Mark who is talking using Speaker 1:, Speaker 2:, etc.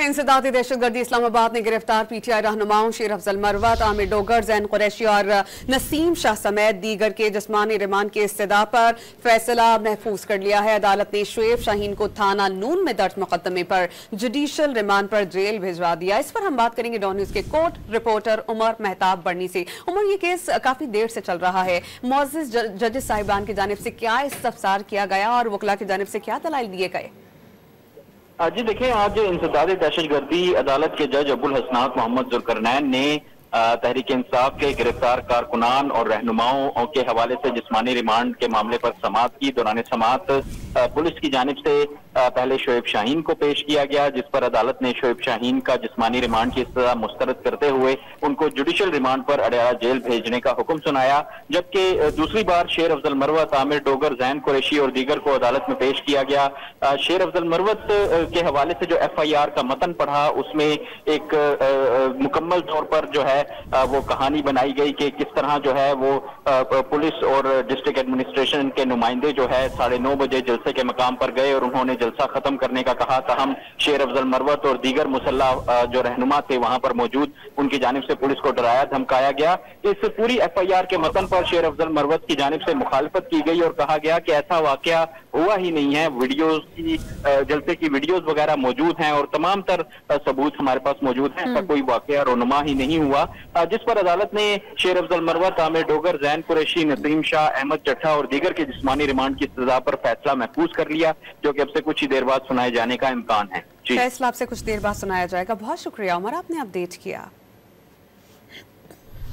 Speaker 1: इंसदादी दहशतगर्दी इस्लामाबाद ने गिरफ्तार पीटीआई रहनुमाओं शेर अफजल मरवत, आमिर डोगर, जैन कुरैशी और नसीम शाह समेत दीगर के जिस्मानी रिमांड की इस्तदा पर फैसला महफूज कर लिया है। अदालत ने शुएब शाहीन को थाना नून में दर्ज मुकदमे पर जुडिशल रिमांड पर जेल भिजवा दिया। इस पर हम बात करेंगे डॉन न्यूज के कोर्ट रिपोर्टर उमर मेहताब बर्नी से। उमर, ये केस काफी देर से चल रहा है, मुअज़्ज़िज़ जजेस साहिबान की जानिब से क्या इस्तफसार किया गया और वकला की जानिब से क्या दलाइल दिए गए?
Speaker 2: जी देखिए, आज इंसदादी दहशतगर्दी अदालत के जज अबुल हसनात मोहम्मद जुल्करनैन ने तहरीक इंसाफ के गिरफ्तार कारकुनान और रहनुमाओं के हवाले से जिस्मानी रिमांड के मामले पर समाअत की। दौरान समाअत पुलिस की जानिब से पहले शुएब शाहीन को पेश किया गया, जिस पर अदालत ने शुएब शाहीन का जिस्मानी रिमांड की इस्तदा मुस्तरद करते हुए उनको जुडिशल रिमांड पर अडयाला जेल भेजने का हुक्म सुनाया। जबकि दूसरी बार शेर अफजल मरवत, आमिर डोगर, जैन कुरैशी और दीगर को अदालत में पेश किया गया। शेर अफजल मरवत के हवाले से जो FIR का मतन पढ़ा, उसमें एक मुकम्मल तौर पर जो है वो कहानी बनाई गई कि किस तरह जो है वो पुलिस और डिस्ट्रिक्ट एडमिनिस्ट्रेशन के नुमाइंदे जो है 9:30 बजे जलसे के मकाम पर गए और उन्होंने जलसा खत्म करने का कहा। ताहम शेर अफजल मरवत और दीगर मुसल्लह जो रहनुमा थे वहां पर मौजूद, उनकी जानिब से पुलिस को डराया धमकाया गया। इस पूरी FIR के मतन पर शेर अफजल मरवत की जानिब से मुखालफत की गई और कहा गया कि ऐसा वाकया हुआ ही नहीं है। वीडियोज की जलसे की वीडियोज वगैरह मौजूद हैं और तमाम तर सबूत हमारे पास मौजूद हैं। ऐसा कोई वाकया रोनुमा ही नहीं हुआ। जिस पर अदालत ने शेर अफजल मरवत, आमिर डोगर, जैन कुरैशी, नसीम शाह, अहमद चट्ठा और दीगर के जिस्मानी रिमांड की सजा पर फैसला महफूज कर लिया, जो कि अब से कुछ ही देर बाद सुनाए जाने का इम्कान है।
Speaker 1: फैसला आपसे कुछ देर बाद सुनाया जाएगा। बहुत शुक्रिया उमर, आपने अपडेट किया।